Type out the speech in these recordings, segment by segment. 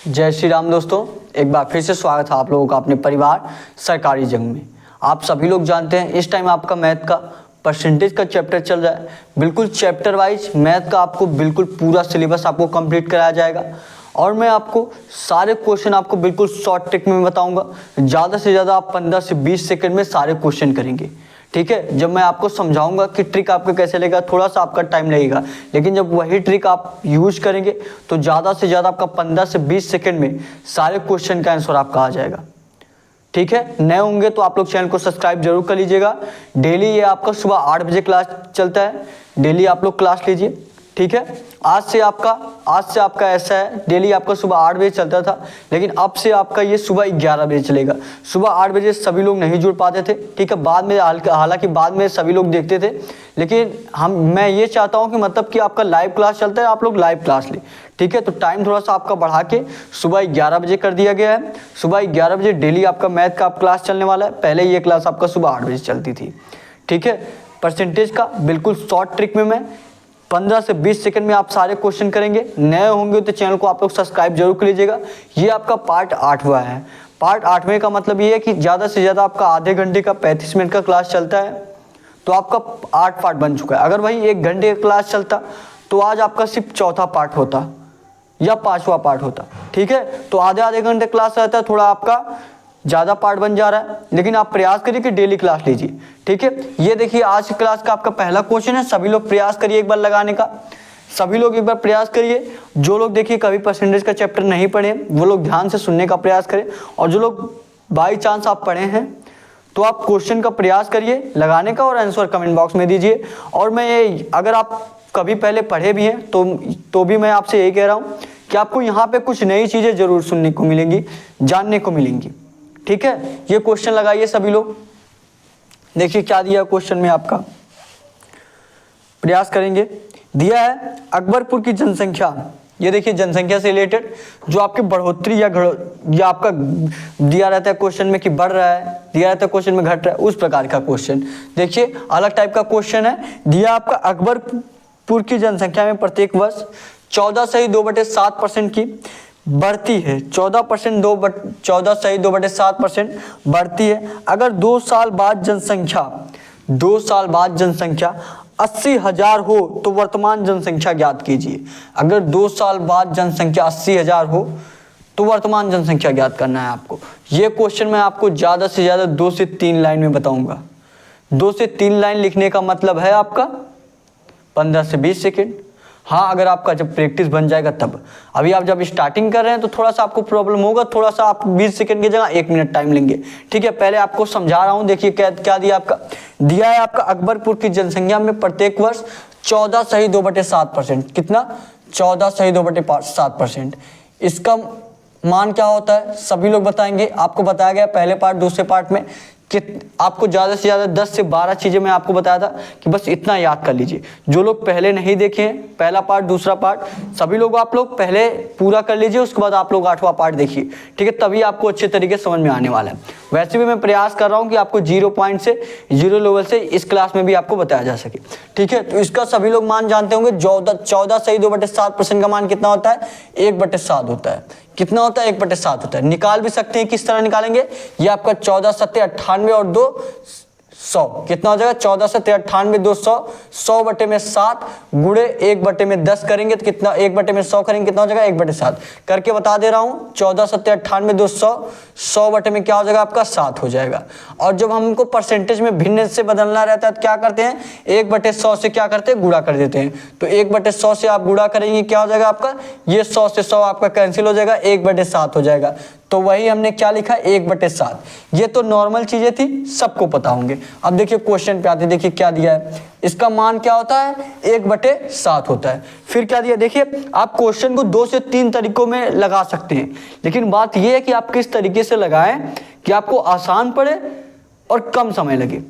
जय श्री राम दोस्तों, एक बार फिर से स्वागत है आप लोगों का अपने परिवार सरकारी जंग में। आप सभी लोग जानते हैं इस टाइम आपका मैथ का परसेंटेज का चैप्टर चल रहा है। बिल्कुल चैप्टर वाइज मैथ का आपको बिल्कुल पूरा सिलेबस आपको कंप्लीट कराया जाएगा और मैं आपको सारे क्वेश्चन आपको बिल्कुल शॉर्ट ट्रिक में बताऊंगा। ज़्यादा से ज़्यादा आप 15 से 20 सेकंड में सारे क्वेश्चन करेंगे, ठीक है। जब मैं आपको समझाऊंगा कि ट्रिक आपका कैसे लगेगा, थोड़ा सा आपका टाइम लगेगा, लेकिन जब वही ट्रिक आप यूज करेंगे तो ज़्यादा से ज़्यादा आपका 15 से 20 सेकंड में सारे क्वेश्चन का आंसर आपका आ जाएगा, ठीक है। नए होंगे तो आप लोग चैनल को सब्सक्राइब जरूर कर लीजिएगा। डेली ये आपका सुबह 8 बजे क्लास चलता है, डेली आप लोग क्लास लीजिए, ठीक है। आज से आपका ऐसा है, डेली आपका सुबह 8 बजे चलता था, लेकिन अब से आपका ये सुबह 11 बजे चलेगा। सुबह 8 बजे सभी लोग नहीं जुड़ पाते थे, ठीक है। बाद में हालांकि बाद में सभी लोग देखते थे, लेकिन मैं ये चाहता हूँ कि मतलब कि आपका लाइव क्लास चलता है, आप लोग लाइव क्लास लें, ठीक है। तो टाइम थोड़ा सा आपका बढ़ा के सुबह 11 बजे कर दिया गया है। सुबह 11 बजे डेली आपका मैथ का क्लास चलने वाला है। पहले ये क्लास आपका सुबह 8 बजे चलती थी, ठीक है। परसेंटेज का बिल्कुल शॉर्ट ट्रिक में मैं 15 से 20 सेकंड में आप सारे क्वेश्चन करेंगे। नए होंगे तो चैनल को आप लोग सब्सक्राइब जरूर कर लीजिएगा। ये आपका पार्ट 8वां है। पार्ट 8वें का मतलब ये है कि ज़्यादा से ज़्यादा आपका आधे घंटे का 35 मिनट का क्लास चलता है, तो आपका 8 पार्ट बन चुका है। अगर भाई 1 घंटे का क्लास चलता तो आज आपका सिर्फ चौथा पार्ट होता या 5वां पार्ट होता, ठीक है। तो आधे घंटे क्लास रहता है, थोड़ा आपका ज़्यादा पार्ट बन जा रहा है, लेकिन आप प्रयास करिए कि डेली क्लास लीजिए, ठीक है। ये देखिए आज की क्लास का आपका पहला क्वेश्चन है। सभी लोग प्रयास करिए एक बार लगाने का, सभी लोग एक बार प्रयास करिए। जो लोग देखिए कभी परसेंटेज का चैप्टर नहीं पढ़े वो लोग ध्यान से सुनने का प्रयास करें, और जो लोग बाई चांस आप पढ़े हैं तो आप क्वेश्चन का प्रयास करिए लगाने का और आंसर कमेंट बॉक्स में दीजिए। और मैं अगर आप कभी पहले पढ़े भी हैं तो भी मैं आपसे यही कह रहा हूँ कि आपको यहाँ पे कुछ नई चीज़ें ज़रूर सुनने को मिलेंगी, जानने को मिलेंगी, ठीक है। ये क्वेश्चन लगाइए सभी लोग। देखिए क्या दिया क्वेश्चन में, आपका प्रयास करेंगे। दिया है अकबरपुर की जनसंख्या। ये देखिए जनसंख्या से रिलेटेड जो आपकी बढ़ोतरी या आपका दिया रहता है क्वेश्चन में कि बढ़ रहा है, दिया रहता है क्वेश्चन में घट रहा है, उस प्रकार का क्वेश्चन। देखिए अलग टाइप का क्वेश्चन है। दिया आपका अकबरपुर की जनसंख्या में प्रत्येक वर्ष 14.2/7% की बढ़ती है। 14.2/7% बढ़ती है। अगर 2 साल बाद जनसंख्या 80,000 हो तो वर्तमान जनसंख्या ज्ञात कीजिए। अगर 2 साल बाद जनसंख्या 80,000 हो तो वर्तमान जनसंख्या ज्ञात करना है आपको। ये क्वेश्चन मैं आपको ज़्यादा से ज़्यादा 2 से 3 लाइन में बताऊंगा। 2 से 3 लाइन लिखने का मतलब है आपका 15 से 20 सेकेंड। हाँ, अगर आपका जब प्रैक्टिस बन जाएगा तब। अभी आप जब स्टार्टिंग कर रहे हैं तो थोड़ा सा आपको प्रॉब्लम होगा, थोड़ा सा आप 20 सेकंड की जगह 1 मिनट टाइम लेंगे, ठीक है। पहले आपको समझा रहा हूँ। देखिए क्या दिया आपका, दिया है आपका अकबरपुर की जनसंख्या में प्रत्येक वर्ष 14.2/7%। कितना? 14.2/7%। इसका मान क्या होता है सभी लोग बताएंगे। आपको बताया गया पहले पार्ट दूसरे पार्ट में कि आपको ज़्यादा से ज़्यादा 10 से 12 चीज़ें मैं आपको बताया था कि बस इतना याद कर लीजिए। जो लोग पहले नहीं देखे हैं पहला पार्ट दूसरा पार्ट, सभी लोग आप लोग पहले पूरा कर लीजिए, उसके बाद आप लोग 8वां पार्ट देखिए, ठीक है। तभी आपको अच्छे तरीके से समझ में आने वाला है। वैसे भी मैं प्रयास कर रहा हूँ कि आपको 0 पॉइंट से 0 लेवल से इस क्लास में भी आपको बताया जा सके, ठीक है। तो इसका सभी लोग मान जानते होंगे। 14.2/7% का मान कितना होता है? 1/7 होता है। कितना होता है? 1/7 होता है। निकाल भी सकते हैं, किस तरह निकालेंगे? ये आपका 14 7 98 और 2 100 कितना हो जाएगा? 14 7 98 2 100 100/7 गुणे 1/10 करेंगे तो कितना? 1/100 करेंगे कितना हो जाएगा? 1/7 करके बता दे रहा हूँ। 14 7 98 2 100 100 क्या हो जाएगा आपका? 7 हो जाएगा। और जब हमको परसेंटेज में भिन्न से बदलना रहता है तो क्या करते हैं? 1/100 से क्या करते हैं? गुणा कर देते हैं। तो 1/100 से आप गुणा करेंगे, क्या हो जाएगा आपका? ये 100 से 100 आपका कैंसिल हो जाएगा, 1/7 हो जाएगा। तो वही हमने क्या लिखा? 1/7। ये तो नॉर्मल चीजें थी, सबको पता होंगे। अब देखिए क्वेश्चन पे आते, देखिए क्या दिया है। इसका मान क्या होता है? 1/7 होता है। फिर क्या दिया? देखिए आप क्वेश्चन को 2 से 3 तरीकों में लगा सकते हैं, लेकिन बात यह है कि आप किस तरीके से लगाएं कि आपको आसान पड़े और कम समय लगे।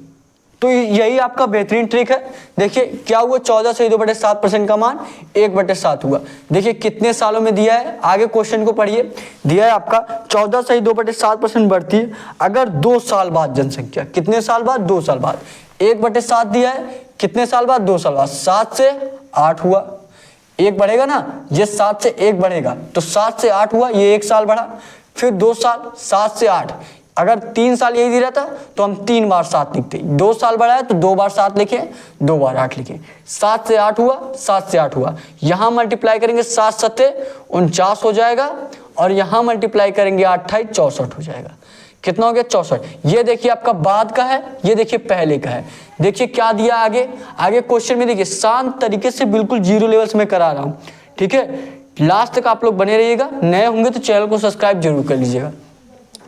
तो यही आपका बेहतरीन ट्रिक है। देखिए क्या हुआ? 14.2/7% का मान 1/7 हुआ। देखिए कितने सालों में दिया है, आगे क्वेश्चन को पढ़िए। दिया है आपका 14.2/7% बढ़ती है अगर 2 साल बाद जनसंख्या, कितने साल बाद? 2 साल बाद। 1/7 दिया है, कितने साल बाद? 2 साल बाद। 7 से 8 हुआ। एक बढ़ेगा ना, ये 7 से 1 बढ़ेगा तो 7 से 8 हुआ, ये 1 साल बढ़ा, फिर 2 साल 7 से 8, अगर 3 साल यही दिया था तो हम 3 बार 7 लिखते, 2 साल बढ़ा है तो 2 बार 7 लिखे, 2 बार 8 लिखे, 7 से 8 हुआ, 7 से 8 हुआ, यहाँ मल्टीप्लाई करेंगे 7 सत्ते 49 हो जाएगा, और यहाँ मल्टीप्लाई करेंगे 8 अट्ठाई 64 हो जाएगा। कितना हो गया 64। ये देखिए आपका बाद का है, ये देखिए पहले का है। देखिए क्या दिया आगे, आगे क्वेश्चन में देखिए शांत तरीके से बिल्कुल जीरो लेवल्स में करा रहा हूँ, ठीक है। लास्ट तक आप लोग बने रहिएगा, नए होंगे तो चैनल को सब्सक्राइब जरूर कर लीजिएगा।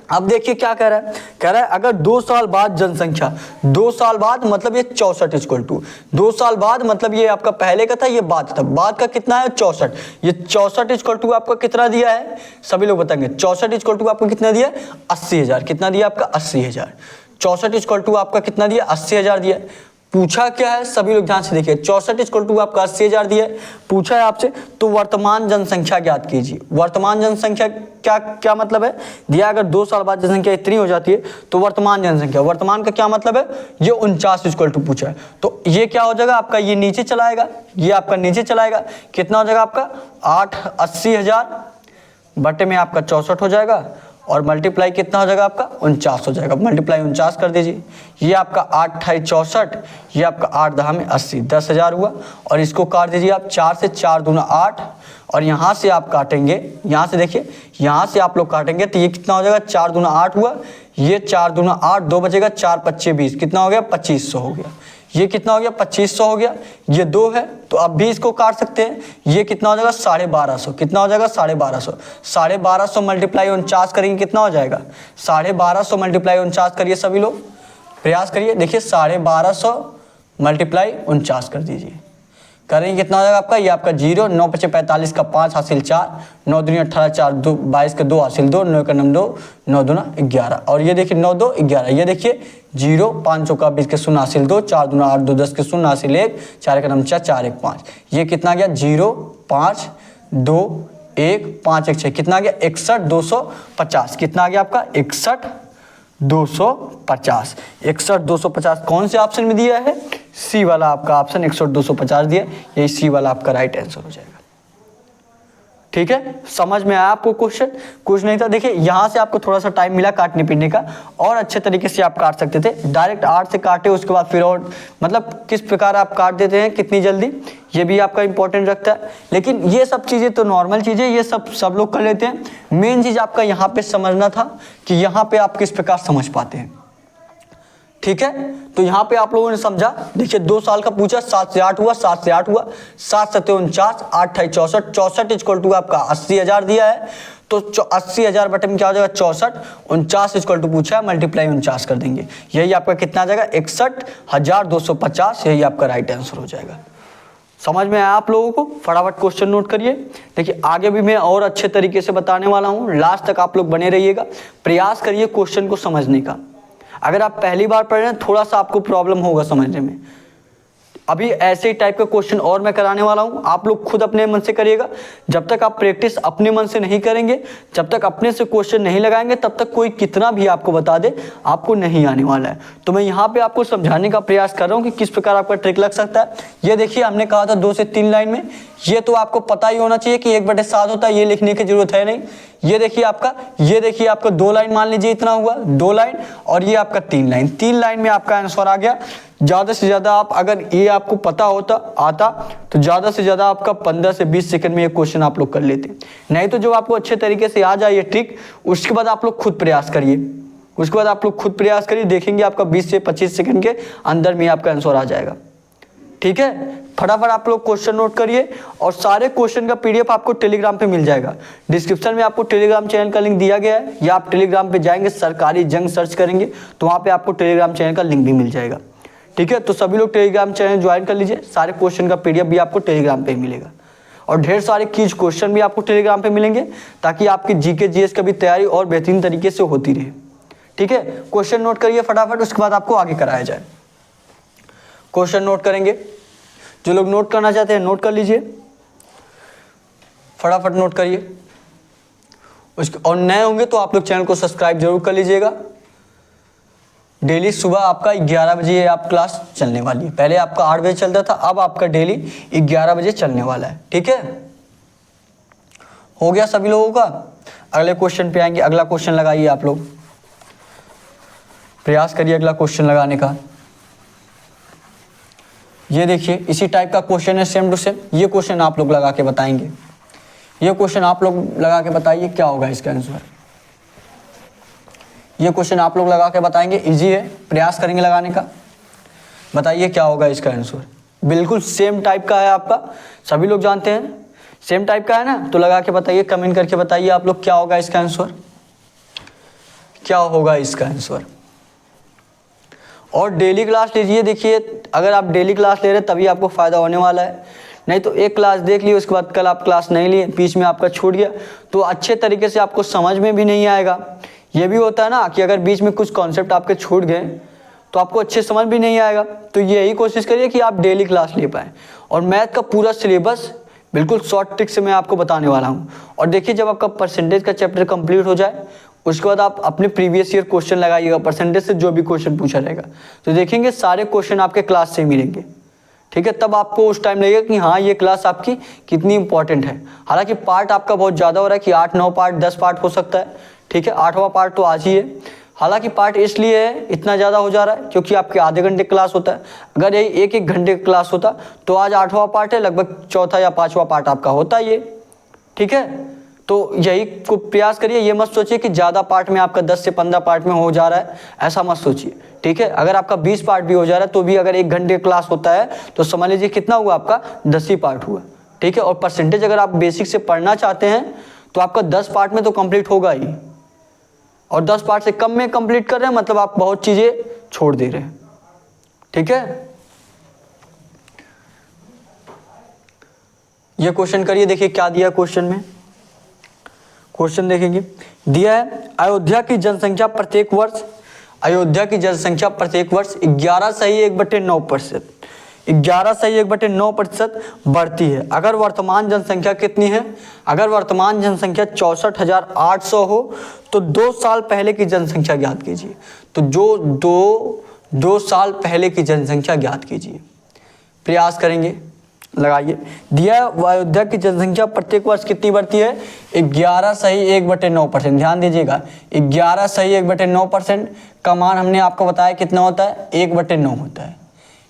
अब देखिए क्या कह रहा है, कह रहा है अगर 2 साल बाद जनसंख्या, 2 साल बाद मतलब ये 64 इक्वल टू, 2 साल बाद मतलब ये आपका पहले का था, ये बाद था, बाद का कितना है 64, ये 64 इक्वल टू आपका कितना दिया है, सभी लोग बताएंगे। 64 इक्वल टू आपको कितना दिया है 80,000, कितना दिया आपका 80,000। 64 इक्वल टू आपका कितना दिया 80,000 दिया। पूछा क्या है, सभी लोग ध्यान से देखिए, 64 इक्वल टू आपका 80,000 दिया है, पूछा है आपसे तो वर्तमान जनसंख्या ज्ञात कीजिए। वर्तमान जनसंख्या क्या क्या मतलब है, दिया अगर 2 साल बाद जनसंख्या इतनी हो जाती है तो वर्तमान जनसंख्या, वर्तमान का क्या मतलब है, ये 49 इक्वल टू पूछा है, तो ये क्या हो जाएगा आपका, ये नीचे चलाएगा, ये आपका नीचे चलाएगा, कितना हो जाएगा आपका 80,000 बटे में आपका 64 हो जाएगा, और मल्टीप्लाई कितना हो जाएगा आपका 49 हो जाएगा, मल्टीप्लाई 49 कर दीजिए, ये आपका 8 अट्ठाई 64, ये आपका 8 दहा में 80, 10,000 हुआ, और इसको काट दीजिए आप 4 से, 4 दूना 8, और यहाँ से आप काटेंगे, यहाँ से देखिए, यहाँ से आप लोग काटेंगे तो ये कितना हो जाएगा 4 दूना 8 हुआ, ये 4 दूना 8, 2 बचेगा, 4 पच्चे 20, कितना हो गया 2500 हो गया, ये कितना हो गया 2500 हो गया, ये 2 है तो अब भी इसको काट सकते हैं, ये कितना हो जाएगा 1250, कितना हो जाएगा 1250, 1250 मल्टीप्लाई 49 करेंगे कितना हो जाएगा 1250 मल्टीप्लाई 49 करिए, सभी लोग प्रयास करिए, देखिए 1250 मल्टीप्लाई 49 कर दीजिए, करेंगे कितना हो जाएगा आपका, ये आपका 0, 9 पचे 45 का 5 हासिल 4, 9 दूनी 18, 4 2 22 का 2 हासिल 2, 9 का 9 2, 9 दूना 11, और ये देखिए 9 2 11, ये देखिए 0, 5 का 20 के 0 हासिल 2, 4 दूना 8 2 10 के 0 हासिल 1, 4 का 4 4 1 5, ये कितना गया 0 5 2 1 5 1 6, कितना गया 61 250, कितना आ गया आपका 61 250, 61 250 कौन से ऑप्शन में दिया है, सी वाला आपका ऑप्शन 61 250 दिया, यही सी वाला आपका राइट आंसर हो जाएगा। ठीक है, समझ में आया आपको क्वेश्चन, कुछ नहीं था। देखिए यहाँ से आपको थोड़ा सा टाइम मिला काटने पीटने का, और अच्छे तरीके से आप काट सकते थे, डायरेक्ट 8 से काटे उसके बाद फिर और मतलब किस प्रकार आप काट देते हैं कितनी जल्दी, ये भी आपका इंपॉर्टेंट रखता है। लेकिन ये सब चीज़ें तो नॉर्मल चीज़ें, ये सब लोग कर लेते हैं, मेन चीज़ आपका यहाँ पे समझना था कि यहाँ पे आप किस प्रकार समझ पाते हैं। ठीक है, तो यहाँ पे आप लोगों ने समझा, देखिए 2 साल का पूछा, 7 से 8 हुआ, 7 से 8 हुआ, 7 सत्ते 49, 8 अट्ठाई 64, 64 इक्वल टू आपका 80,000 दिया है, तो 80,000 बटे में क्या हो जाएगा 64, 49 इक्वल टू पूछा है, मल्टीप्लाई 49 कर देंगे, यही आपका कितना आ जाएगा 61,250, यही आपका राइट आंसर हो जाएगा। समझ में आया आप लोगों को, फटाफट क्वेश्चन नोट करिए। देखिए आगे भी मैं और अच्छे तरीके से बताने वाला हूँ, लास्ट तक आप लोग बने रहिएगा, प्रयास करिए क्वेश्चन को समझने का। अगर आप पहली बार पढ़ रहे हैं थोड़ा सा आपको प्रॉब्लम होगा समझने में, अभी ऐसे ही टाइप का क्वेश्चन और मैं कराने वाला हूं, आप लोग खुद अपने मन से करिएगा। जब तक आप प्रैक्टिस अपने मन से नहीं करेंगे, जब तक अपने से क्वेश्चन नहीं लगाएंगे, तब तक कोई कितना भी आपको बता दे आपको नहीं आने वाला है। तो मैं यहाँ पे आपको समझाने का प्रयास कर रहा हूँ कि किस प्रकार आपका ट्रिक लग सकता है। ये देखिए हमने कहा था 2 से 3 लाइन में, ये तो आपको पता ही होना चाहिए कि 1/7 होता है, ये लिखने की जरूरत है नहीं। ये देखिए आपका 2 लाइन मान लीजिए इतना हुआ, 2 लाइन, और ये आपका 3 लाइन, 3 लाइन में आपका आंसर आ गया। ज़्यादा से ज़्यादा आप अगर ये आपको पता होता आता तो ज़्यादा से ज़्यादा आपका 15 से 20 सेकंड में ये क्वेश्चन आप लोग कर लेते। नहीं तो जब आपको अच्छे तरीके से आ जाए ये ट्रिक, उसके बाद आप लोग खुद प्रयास करिए, देखेंगे आपका 20 से 25 सेकंड के अंदर में आपका आंसर आ जाएगा। ठीक है, फटाफट आप लोग क्वेश्चन नोट करिए, और सारे क्वेश्चन का PDF आपको टेलीग्राम पे मिल जाएगा। डिस्क्रिप्शन में आपको टेलीग्राम चैनल का लिंक दिया गया है, या आप टेलीग्राम पे जाएंगे, सरकारी जंग सर्च करेंगे तो वहाँ पे आपको टेलीग्राम चैनल का लिंक भी मिल जाएगा। ठीक है, तो सभी लोग टेलीग्राम चैनल ज्वाइन कर लीजिए, सारे क्वेश्चन का PDF भी आपको टेलीग्राम पे मिलेगा, और ढेर सारे क्विज क्वेश्चन भी आपको टेलीग्राम पे मिलेंगे, ताकि आपकी GK GS का भी तैयारी और बेहतरीन तरीके से होती रहे। ठीक है, क्वेश्चन नोट करिए फटाफट, उसके बाद आपको आगे कराया जाए। क्वेश्चन नोट करेंगे, जो लोग नोट करना चाहते हैं नोट कर लीजिए, फटाफट नोट करिए। उसके और नए होंगे तो आप लोग चैनल को सब्सक्राइब जरूर कर लीजिएगा। डेली सुबह आपका 11 बजे आप क्लास चलने वाली है। पहले आपका 8 बजे चलता था, अब आपका डेली 11 बजे चलने वाला है। ठीक है, हो गया सभी लोगों का। अगले क्वेश्चन पे आएंगे। अगला क्वेश्चन लगाइए, आप लोग प्रयास करिए अगला क्वेश्चन लगाने का। ये देखिए इसी टाइप का क्वेश्चन है, सेम टू सेम। ये क्वेश्चन आप लोग लगा के बताएंगे। ये क्वेश्चन आप लोग लगा के बताइए क्या होगा इसका आंसर। ये क्वेश्चन आप लोग लगा के बताएंगे, इजी है, प्रयास करेंगे लगाने का। बताइए क्या होगा इसका आंसर। बिल्कुल सेम टाइप का है आपका, सभी लोग जानते हैं सेम टाइप का है ना। तो लगा के बताइए, कमेंट करके बताइए आप लोग क्या होगा इसका आंसर, क्या होगा इसका आंसर। और डेली क्लास लीजिए। देखिए अगर आप डेली क्लास ले रहे हैं तभी आपको फ़ायदा होने वाला है, नहीं तो एक क्लास देख लिए उसके बाद कल आप क्लास नहीं लिए, बीच में आपका छूट गया तो अच्छे तरीके से आपको समझ में भी नहीं आएगा। ये भी होता है ना कि अगर बीच में कुछ कॉन्सेप्ट आपके छूट गए तो आपको अच्छे समझ भी नहीं आएगा। तो यही कोशिश करिए कि आप डेली क्लास ले पाएँ। और मैथ का पूरा सिलेबस बिल्कुल शॉर्ट ट्रिक से मैं आपको बताने वाला हूँ। और देखिए जब आपका परसेंटेज का चैप्टर कंप्लीट हो जाए उसके बाद आप अपने प्रीवियस ईयर क्वेश्चन लगाइएगा, परसेंटेज से जो भी क्वेश्चन पूछा रहेगा तो देखेंगे सारे क्वेश्चन आपके क्लास से मिलेंगे। ठीक है, तब आपको उस टाइम लगेगा कि हाँ ये क्लास आपकी कितनी इंपॉर्टेंट है। हालांकि पार्ट आपका बहुत ज़्यादा हो रहा है कि 8-9 पार्ट 10 पार्ट हो सकता है। ठीक है, 8वां पार्ट तो आज ही है। हालांकि पार्ट इसलिए है इतना ज़्यादा हो जा रहा है क्योंकि आपके आधे घंटे क्लास होता है। अगर यही 1-1 घंटे का क्लास होता तो आज 8वां पार्ट है, लगभग 4था या 5वां पार्ट आपका होता ये। ठीक है, तो यही को प्रयास करिए। ये मत सोचिए कि ज़्यादा पार्ट में आपका 10 से 15 पार्ट में हो जा रहा है, ऐसा मत सोचिए। ठीक है, अगर आपका 20 पार्ट भी हो जा रहा है तो भी अगर 1 घंटे क्लास होता है तो समझ लीजिए कितना हुआ आपका 10 ही पार्ट हुआ। ठीक है, और परसेंटेज अगर आप बेसिक से पढ़ना चाहते हैं तो आपका 10 पार्ट में तो कंप्लीट होगा ही, और 10 पार्ट से कम में कंप्लीट कर रहे हैं मतलब आप बहुत चीज़ें छोड़ दे रहे हैं। ठीक है, ये क्वेश्चन करिए। देखिए क्या दिया क्वेश्चन में, क्वेश्चन देखेंगे। दिया है अयोध्या की जनसंख्या प्रत्येक वर्ष, अयोध्या की जनसंख्या प्रत्येक वर्ष 11.1/9%, 11.1/9% बढ़ती है। अगर वर्तमान जनसंख्या कितनी है, अगर वर्तमान जनसंख्या 64,800 हो तो 2 साल पहले की जनसंख्या ज्ञात कीजिए। तो जो दो साल पहले की जनसंख्या ज्ञात कीजिए। प्रयास करेंगे, लगाइए। दिया अयोध्या की जनसंख्या प्रत्येक वर्ष कितनी बढ़ती है, 11.1/9%। ध्यान दीजिएगा 11.1/9% का मान हमने आपको बताया कितना होता है, 1/9 होता है।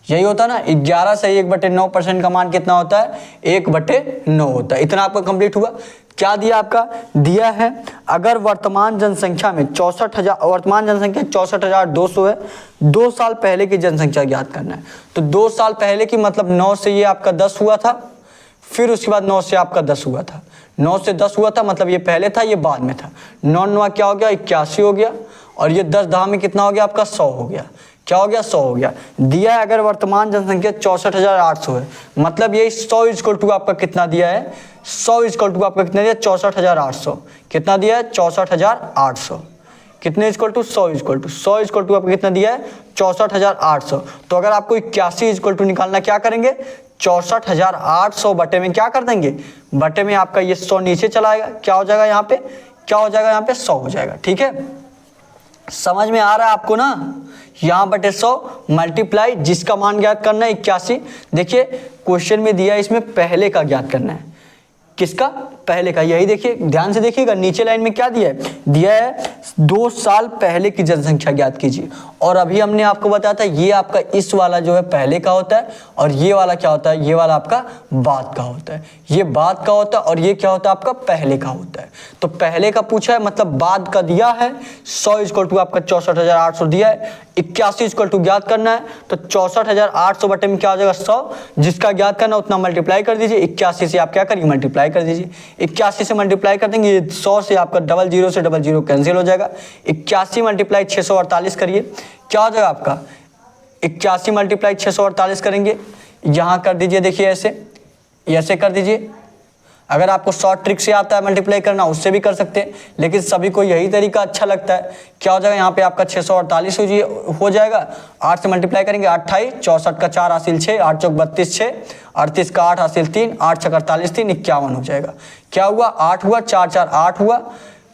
यही होता है ना, 11.1/9% का मान कितना होता है, 1/9 होता है। इतना आपका कंप्लीट हुआ। क्या दिया आपका, दिया है अगर वर्तमान जनसंख्या में 64,000, वर्तमान जनसंख्या 64,200 है, 2 साल पहले की जनसंख्या ज्ञात करना है। तो 2 साल पहले की मतलब 9 से ये आपका 10 हुआ था, फिर उसके बाद 9 से आपका 10 हुआ था, 9 से 10 हुआ था मतलब ये पहले था ये बाद में था। 9 क्या हो गया, 81 हो गया, और ये 10 दहा में कितना हो गया आपका 100 हो गया। क्या हो गया, 100 हो गया। दिया है अगर वर्तमान जनसंख्या 64,800 है, मतलब ये 100 इक्वल टू आपका कितना दिया है, 100 इक्वल टू आपका कितना दिया, 64,800। कितना दिया है, 64,800। कितने equal to, 100 equal to, 100 equal to आपका कितना दिया है, 64,800। तो अगर आपको 81 इक्वल टू निकालना, क्या करेंगे, 64,800 बटे में क्या कर देंगे, बटे में आपका ये 100 नीचे चला आएगा। क्या हो जाएगा यहाँ पे, क्या हो जाएगा यहाँ पे, 100 हो जाएगा। ठीक है, समझ में आ रहा है आपको ना। यहाँ बटे 100 मल्टीप्लाई जिसका मान ज्ञात करना है 81। देखिए क्वेश्चन में दिया है इसमें पहले का ज्ञात करना है, किसका, पहले का। यही देखिए ध्यान से देखिएगा, नीचे लाइन में क्या दिया है, दिया है 2 साल पहले की जनसंख्या ज्ञात कीजिए। और अभी हमने आपको बताया था ये आपका इस वाला जो है पहले का होता है, और ये वाला क्या होता है, ये वाला आपका बाद का होता है। ये बाद का होता है और ये क्या होता है आपका पहले का होता है। तो पहले का पूछा है मतलब बाद का दिया है, 100 इक्वल टू आपका 64,800 दिया है, 81 इक्वल टू ज्ञात करना है। तो 64,800 बटे में क्या हो जाएगा, 100, जिसका ज्ञात करना उतना मल्टीप्लाई कर दीजिए। 81 से आप क्या करिए, मल्टीप्लाई कर दीजिए। 81 से मल्टीप्लाई कर देंगे, 100 से आपका 00 से 00 कैंसिल हो जाएगा। 81 मल्टीप्लाई 648 करिए, क्या हो जाएगा आपका, 81 मल्टीप्लाई 648 करेंगे, यहाँ कर दीजिए। देखिए ऐसे कर दीजिए। अगर आपको शॉर्ट ट्रिक से आता है मल्टीप्लाई करना उससे भी कर सकते हैं, लेकिन सभी को यही तरीका अच्छा लगता है। क्या हो जाएगा यहाँ पे आपका 648 हो जाएगा। 8 से मल्टीप्लाई करेंगे, 28, 64 का 4 हासिल 6, 8 चौक 32, 6, 38 का 8 हासिल 3, 8 छक 48, 3, 51 हो जाएगा। क्या हुआ, 8 हुआ, 4 4 8 हुआ,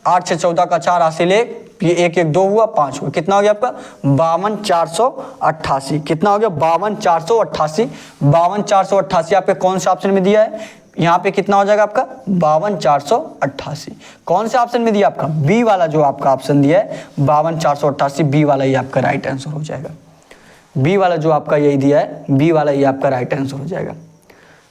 8 6 14 का 4 हासिल 1, ये 1 1 2 हुआ, 5 हुआ, कितना हो गया आपका 52,488। कितना हो गया 52,488। 52,488 आपके कौन से ऑप्शन में दिया है, यहाँ पे कितना हो जाएगा आपका 52,488। कौन से ऑप्शन में दिया आपका बी वाला, जो आपका ऑप्शन दिया है 52,488, बी वाला ही आपका राइट आंसर हो जाएगा। बी वाला जो आपका यही दिया है, बी वाला ही आपका राइट आंसर हो जाएगा।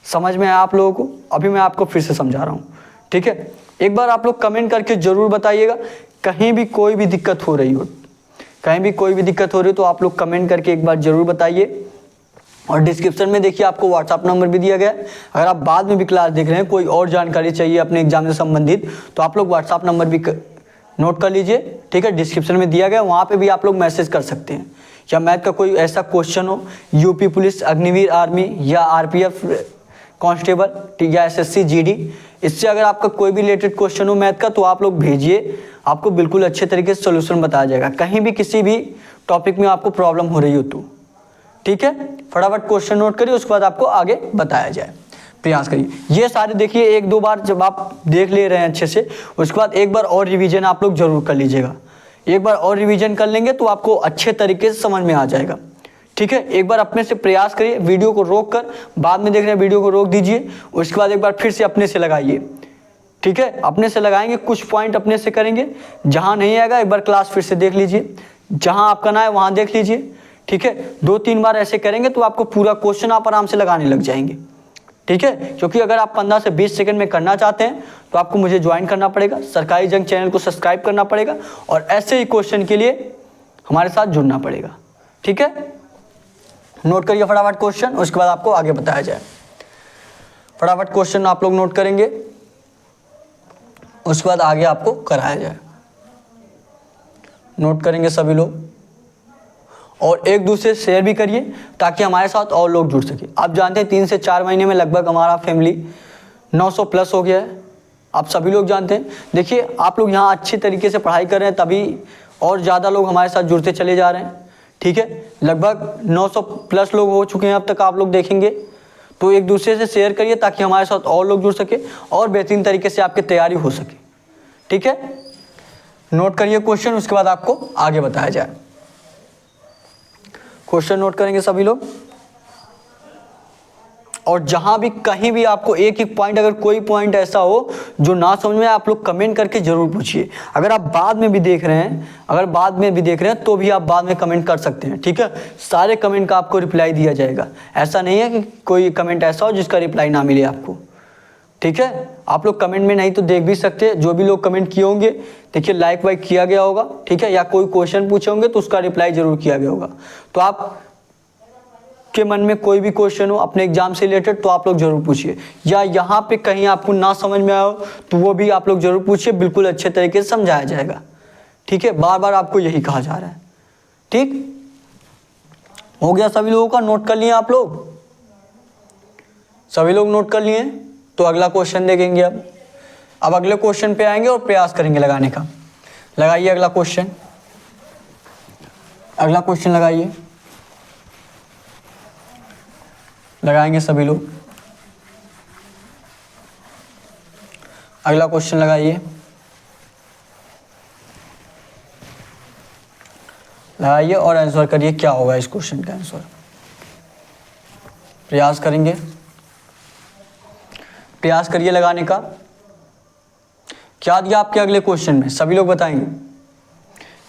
समझ में आया आप लोगों को? अभी मैं आपको फिर से समझा रहा हूँ, ठीक है। एक बार आप लोग कमेंट करके जरूर बताइएगा, कहीं भी कोई भी दिक्कत हो रही हो, कहीं भी कोई भी दिक्कत हो रही हो तो आप लोग कमेंट करके एक बार जरूर बताइए। और डिस्क्रिप्शन में देखिए आपको व्हाट्सअप नंबर भी दिया गया है। अगर आप बाद में भी क्लास देख रहे हैं, कोई और जानकारी चाहिए अपने एग्जाम से संबंधित, तो आप लोग व्हाट्सअप नंबर भी नोट कर लीजिए, ठीक है। डिस्क्रिप्शन में दिया गया, वहाँ पे भी आप लोग मैसेज कर सकते हैं। या मैथ का कोई ऐसा क्वेश्चन हो, यूपी पुलिस, अग्निवीर आर्मी या आरपीएफ कांस्टेबल या एसएससी जीडी, इससे अगर आपका कोई भी रिलेटेड क्वेश्चन हो मैथ का तो आप लोग भेजिए, आपको बिल्कुल अच्छे तरीके से सोल्यूशन बताया जाएगा। कहीं भी किसी भी टॉपिक में आपको प्रॉब्लम हो रही हो तो, ठीक है। फटाफट क्वेश्चन नोट करिए, उसके बाद आपको आगे बताया जाए, प्रयास करिए। ये सारे देखिए 1 2 बार जब आप देख ले रहे हैं अच्छे से, उसके बाद एक बार और रिवीजन आप लोग जरूर कर लीजिएगा। एक बार और रिवीजन कर लेंगे तो आपको अच्छे तरीके से समझ में आ जाएगा, ठीक है। एक बार अपने से प्रयास करिए, वीडियो को रोक कर, बाद में देख रहे हैं वीडियो को रोक दीजिए, उसके बाद एक बार फिर से अपने से लगाइए, ठीक है। अपने से लगाएंगे, कुछ पॉइंट अपने से करेंगे, जहां नहीं आएगा एक बार क्लास फिर से देख लीजिए, जहां आपका ना है वहां देख लीजिए, ठीक है। 2 3 बार ऐसे करेंगे तो आपको पूरा क्वेश्चन आप आराम से लगाने लग जाएंगे, ठीक है। क्योंकि अगर आप 15 से 20 सेकंड में करना चाहते हैं तो आपको मुझे ज्वाइन करना पड़ेगा, सरकारी जंग चैनल को सब्सक्राइब करना पड़ेगा और ऐसे ही क्वेश्चन के लिए हमारे साथ जुड़ना पड़ेगा, ठीक है। नोट करिए फटाफट क्वेश्चन, उसके बाद आपको आगे बताया जाए। फटाफट क्वेश्चन आप लोग नोट करेंगे, उसके बाद आगे आपको कराया जाए। नोट करेंगे सभी लोग और एक दूसरे से शेयर भी करिए ताकि हमारे साथ और लोग जुड़ सके। आप जानते हैं 3 से 4 महीने में लगभग हमारा फैमिली 900 प्लस हो गया है, आप सभी लोग जानते हैं। देखिए आप लोग यहाँ अच्छी तरीके से पढ़ाई कर रहे हैं, तभी और ज़्यादा लोग हमारे साथ जुड़ते चले जा रहे हैं, ठीक है। लगभग 900 प्लस लोग हो चुके हैं अब तक, आप लोग देखेंगे तो एक दूसरे से शेयर करिए ताकि हमारे साथ और लोग जुड़ सके और बेहतरीन तरीके से आपकी तैयारी हो सके, ठीक है। नोट करिए क्वेश्चन, उसके बाद आपको आगे बताया जाए। क्वेश्चन नोट करेंगे सभी लोग और जहां भी कहीं भी आपको एक एक पॉइंट, अगर कोई पॉइंट ऐसा हो जो ना समझ में, आप लोग कमेंट करके जरूर पूछिए। अगर आप बाद में भी देख रहे हैं, तो भी आप बाद में कमेंट कर सकते हैं, ठीक है। सारे कमेंट का आपको रिप्लाई दिया जाएगा, ऐसा नहीं है कि कोई कमेंट ऐसा हो जिसका रिप्लाई ना मिले आपको, ठीक है। आप लोग कमेंट में नहीं तो देख भी सकते हैं, जो भी लोग कमेंट किए होंगे देखिए लाइक वाइक किया गया होगा, ठीक है। या कोई क्वेश्चन पूछे होंगे तो उसका रिप्लाई जरूर किया गया होगा। तो आप के मन में कोई भी क्वेश्चन हो अपने एग्जाम से रिलेटेड तो आप लोग जरूर पूछिए, या यहाँ पे कहीं आपको ना समझ में आया हो तो वो भी आप लोग जरूर पूछिए, बिल्कुल अच्छे तरीके से समझाया जाएगा, ठीक है। बार बार आपको यही कहा जा रहा है, ठीक हो गया। सभी लोगों का नोट कर लिए आप लोग, सभी लोग नोट कर लिए, तो अगला क्वेश्चन देखेंगे। अब अगले क्वेश्चन पे आएंगे और प्रयास करेंगे लगाने का। लगाइए अगला क्वेश्चन, अगला क्वेश्चन लगाइए, लगाएंगे सभी लोग। अगला क्वेश्चन लगाइए, लगाइए और आंसर करिए क्या होगा इस क्वेश्चन का आंसर। प्रयास करेंगे, प्रयास करिए लगाने का। क्या दिया आपके अगले क्वेश्चन में, सभी लोग बताएंगे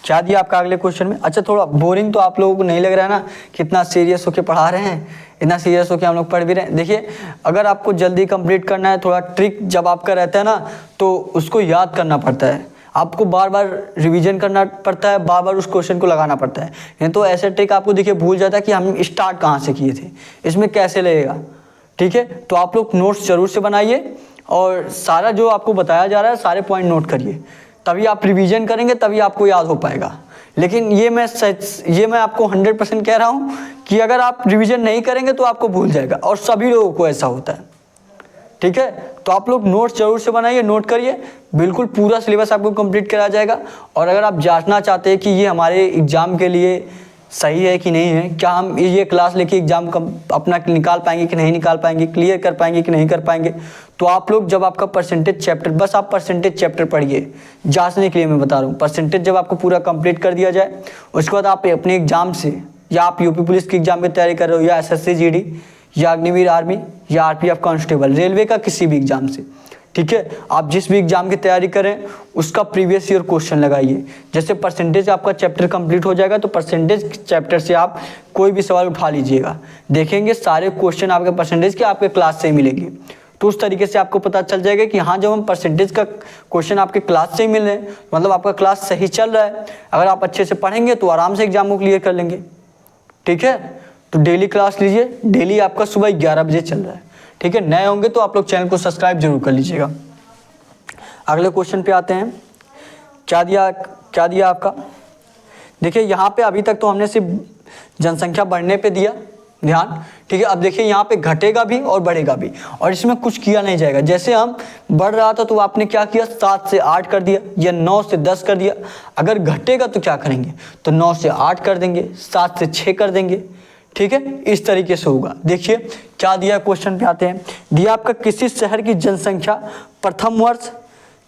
क्या दिया आपका अगले क्वेश्चन में। अच्छा, थोड़ा बोरिंग तो आप लोगों को नहीं लग रहा है ना, कितना सीरियस होकर पढ़ा रहे हैं, इतना सीरियस होकर हम लोग पढ़ भी रहे हैं। देखिए अगर आपको जल्दी कंप्लीट करना है, थोड़ा ट्रिक जब आपका रहता है ना तो उसको याद करना पड़ता है, आपको बार बार रिवीजन करना पड़ता है, बार बार उस क्वेश्चन को लगाना पड़ता है। नहीं तो ऐसे ट्रिक आपको देखिए भूल जाता है कि हम स्टार्ट कहाँ से किए थे, इसमें कैसे लगेगा, ठीक है। तो आप लोग नोट्स जरूर से बनाइए और सारा जो आपको बताया जा रहा है सारे पॉइंट नोट करिए, तभी आप रिवीजन करेंगे, तभी आपको याद हो पाएगा। लेकिन ये मैं आपको 100% कह रहा हूँ कि अगर आप रिवीजन नहीं करेंगे तो आपको भूल जाएगा, और सभी लोगों को ऐसा होता है, ठीक है। तो आप लोग नोट्स जरूर से बनाइए, नोट करिए, बिल्कुल पूरा सिलेबस आपको कंप्लीट कराया जाएगा। और अगर आप जांचना चाहते हैं कि ये हमारे एग्ज़ाम के लिए सही है कि नहीं है, क्या हम ये क्लास लेके एग्जाम अपना निकाल पाएंगे कि नहीं निकाल पाएंगे, क्लियर कर पाएंगे कि नहीं कर पाएंगे। तो आप लोग जब आपका परसेंटेज चैप्टर, बस आप परसेंटेज चैप्टर पढ़िए, जांचने के लिए मैं बता रहा हूँ। परसेंटेज जब आपको पूरा कंप्लीट कर दिया जाए, उसके बाद आप अपने एग्जाम से, या आप यूपी पुलिस की एग्जाम की तैयारी कर रहे हो, या SSC GD, या अग्निवीर आर्मी, या RPF कांस्टेबल, रेलवे का किसी भी एग्जाम से, ठीक है, आप जिस भी एग्जाम की तैयारी करें उसका प्रीवियस ईयर क्वेश्चन लगाइए। जैसे परसेंटेज आपका चैप्टर कंप्लीट हो जाएगा तो परसेंटेज चैप्टर से आप कोई भी सवाल उठा लीजिएगा, देखेंगे सारे क्वेश्चन आपके परसेंटेज के आपके क्लास से ही मिलेंगे। तो उस तरीके से आपको पता चल जाएगा कि हाँ, जब हम परसेंटेज का क्वेश्चन आपके क्लास से ही मिल रहे हैं, मतलब आपका क्लास सही चल रहा है। अगर आप अच्छे से पढ़ेंगे तो आराम से एग्जाम को क्लियर कर लेंगे, ठीक है। तो डेली क्लास लीजिए, डेली आपका सुबह 11 बजे चल रहा है, ठीक है। नए होंगे तो आप लोग चैनल को सब्सक्राइब जरूर कर लीजिएगा। अगले क्वेश्चन पे आते हैं। क्या दिया आपका, देखिए यहाँ पे अभी तक तो हमने सिर्फ जनसंख्या बढ़ने पे दिया ध्यान, ठीक है। अब देखिए यहाँ पे घटेगा भी और बढ़ेगा भी, और इसमें कुछ किया नहीं जाएगा। जैसे हम बढ़ रहा था तो आपने क्या किया, 7 से 8 कर दिया, या 9 से 10 कर दिया। अगर घटेगा तो क्या करेंगे, तो 9 से 8 कर देंगे, 7 से 6 कर देंगे, ठीक है। इस तरीके से होगा। देखिए क्या दिया, क्वेश्चन पे आते हैं। दिया आपका किसी शहर की जनसंख्या प्रथम वर्ष,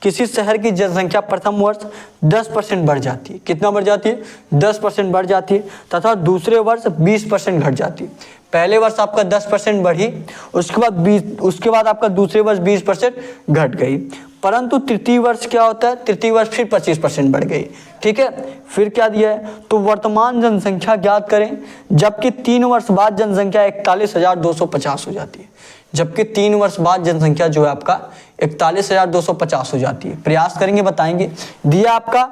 किसी शहर की जनसंख्या प्रथम वर्ष 10% बढ़ जाती है। कितना बढ़ जाती है, 10% बढ़ जाती है, तथा दूसरे वर्ष 20% घट जाती है। पहले वर्ष आपका 10% बढ़ी, उसके बाद आपका दूसरे वर्ष 20% घट गई, परंतु तृतीय वर्ष क्या होता है, तृतीय वर्ष फिर 25% बढ़ गई, ठीक है। फिर क्या दिया है, तो वर्तमान जनसंख्या ज्ञात करें जबकि 3 वर्ष बाद जनसंख्या 41,250 हो जाती है। जबकि 3 वर्ष बाद जनसंख्या जो है आपका 41,250 हो जाती है। प्रयास करेंगे, बताएंगे। दिया आपका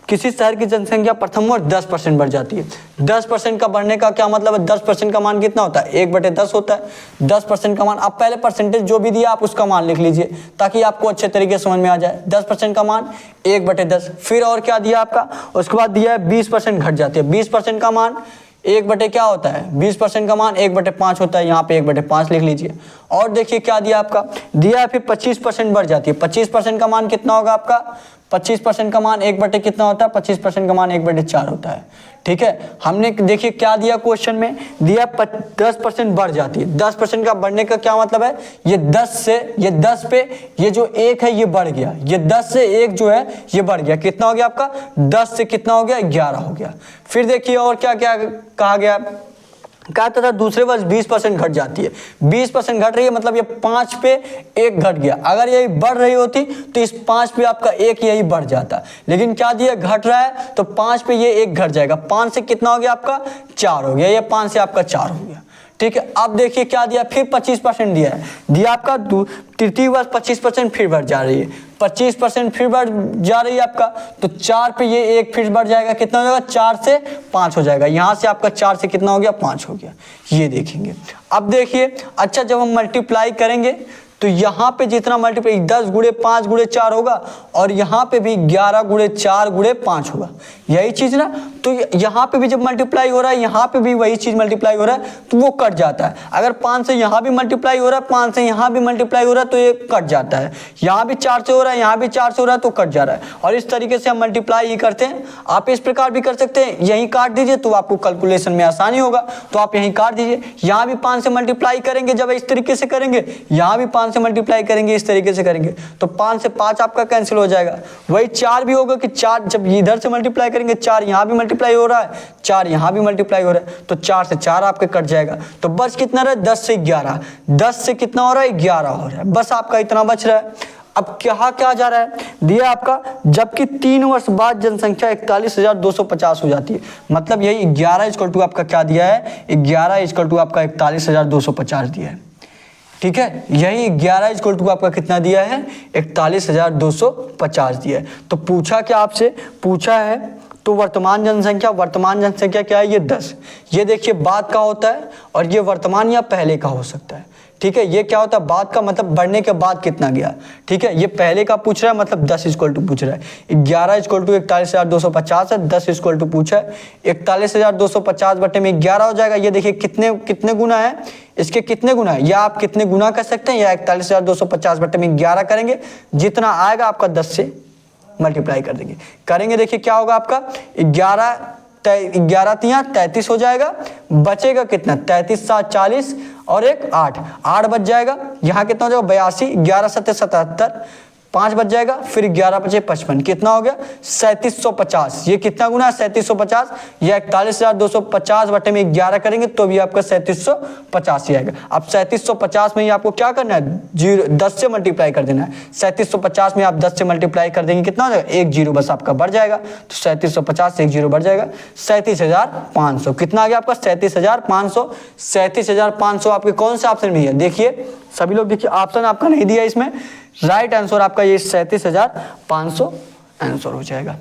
किसी शहर की जनसंख्या प्रथम वर्ष 10% बढ़ जाती है। 10% का बढ़ने का क्या मतलब है, 10% का मान कितना होता है, 1/10 होता है। 10% का मान, आप पहले परसेंटेज जो भी दिया आप उसका मान लिख लीजिए ताकि आपको अच्छे तरीके से समझ में आ जाए। 10% का मान 1/10। फिर और क्या दिया आपका, उसके बाद दिया है 20% घट जाती है। 20% का मान 1 क्या होता है, 20% का मान 1/5 होता है। यहाँ पे 1/5 लिख लीजिए। और देखिए क्या दिया आपका, दिया है फिर 25% बढ़ जाती है। 25% का मान कितना होगा आपका, 25% का मान 1 कितना होता है, 25% का मान 1/4 होता है, ठीक है। हमने देखिए क्या दिया क्वेश्चन में, दिया 10% बढ़ जाती है। 10% का बढ़ने का क्या मतलब है, ये 10 पे ये जो 1 है ये बढ़ गया, ये 10 से 1 जो है ये बढ़ गया। कितना हो गया आपका, 10 से कितना हो गया, 11 हो गया। फिर देखिए और क्या क्या कहा गया, कहा था दूसरे वर्ष 20% घट जाती है। 20% घट रही है मतलब ये 5 पे 1 घट गया। अगर यही बढ़ रही होती तो इस 5 पे आपका 1 यही बढ़ जाता, लेकिन क्या दिया, घट रहा है तो 5 पे ये 1 घट जाएगा। 5 से कितना हो गया आपका, 4 हो गया। ये 5 से आपका 4 हो गया, ठीक है। अब देखिए क्या दिया, फिर 25% दिया है। दिया आपका तृतीय वर्ष 25% फिर बढ़ जा रही है। 25% फिर बढ़ जा रही है आपका, तो 4 पे ये 1 फिर बढ़ जाएगा। कितना हो जाएगा, 4 से 5 हो जाएगा। यहाँ से आपका 4 से कितना हो गया, 5 हो गया। ये देखेंगे। अब देखिए, अच्छा जब हम मल्टीप्लाई करेंगे तो यहाँ पे जितना मल्टीप्लाई 10 गुणे 5 गुणे 4 होगा, और यहाँ पे भी 11 गुणे 4 गुणे 5 होगा। यही चीज ना, तो यहाँ पे भी जब मल्टीप्लाई हो रहा है, यहाँ पे भी वही चीज मल्टीप्लाई हो रहा है, तो वो कट जाता है। अगर 5 से यहाँ भी मल्टीप्लाई हो रहा है, 5 से यहाँ भी मल्टीप्लाई हो रहा है, तो ये कट जाता है। यहाँ भी 4 से हो रहा है, यहाँ भी 4 से हो रहा है, तो कट जा रहा है। और इस तरीके से हम मल्टीप्लाई ही करते हैं। आप इस प्रकार भी कर सकते हैं, यहीं काट दीजिए तो आपको कैलकुलेशन में आसानी होगा, तो आप यहीं काट दीजिए। यहाँ भी 5 से मल्टीप्लाई करेंगे जब इस तरीके से करेंगे, यहाँ भी 5 से मल्टीप्लाई करेंगे इस तरीके से करेंगे, तो 5 से 5 आपका कैंसिल हो जाएगा। वही 4 भी होगा कि 4 जब इधर से मल्टीप्लाई करेंगे, 4 यहाँ भी मल्टीप्लाई हो रहा है, 4 यहाँ भी मल्टीप्लाई हो रहा है, तो 4 से 4 आपके कट जाएगा। तो बस कितना रहा, 10 से 11। 10 से कितना हो रहा है, 11 हो रहा है। बस आपका इतना बच रहा है। अब क्या जा रहा है, दिया आपका जबकि 3 वर्ष बाद जनसंख्या 41,250 हो जाती है। मतलब यही 11 इक्वल टू आपका क्या दिया है, 11 इक्वल टू आपका 41,250 दिया है, ठीक है। यही 11 इक्वल टू आपका कितना दिया है, 41,250 दिया है। तो पूछा क्या आपसे, पूछा है तो वर्तमान जनसंख्या क्या है, ये 10। ये देखिए बाद का होता है, और ये वर्तमान या पहले का हो सकता है, ठीक है। ये क्या होता है, बाद का मतलब बढ़ने के बाद कितना गया, ठीक है। ये पहले का पूछ रहा है, मतलब 10 इक्वल टू पूछ रहा है। 11 इक्वल टू 41,250 है, 10 इक्वल टू पूछा है। 41,250 बटे में 11 हो जाएगा। ये देखिए कितने गुना है, इसके कितने गुना है, या आप कितने गुना कर सकते हैं, या 41,250 बटे में 11 करेंगे, जितना आएगा आपका 10 से मल्टीप्लाई कर देंगे, करेंगे। देखिए क्या होगा आपका, 11 11 तियां 33 हो जाएगा, बचेगा कितना 33 7 40 और एक 8 बच जाएगा। यहाँ कितना हो जाएगा 82, 11 7 77, 5 बच जाएगा, फिर 11 बचे 55, कितना हो गया 3750। ये कितना गुना है 3750, या 41,250 बटे में 11 करेंगे तो भी आपका 3750 ही आएगा। अब 3750 में ही आपको क्या करना है 10 से मल्टीप्लाई कर देना है। 3750 में आप 10 से मल्टीप्लाई कर देंगे कितना हो जाएगा 1 जीरो बस आपका बढ़ जाएगा, तो 3750 1 जीरो बढ़ जाएगा 37,500। कितना आ गया आपका 37,500। 37,500 आपके कौन से ऑप्शन में है देखिए, सभी लोग देखिए ऑप्शन आपका नहीं दिया इसमें, राइट आंसर आपका ये 37,500 आंसर हो जाएगा।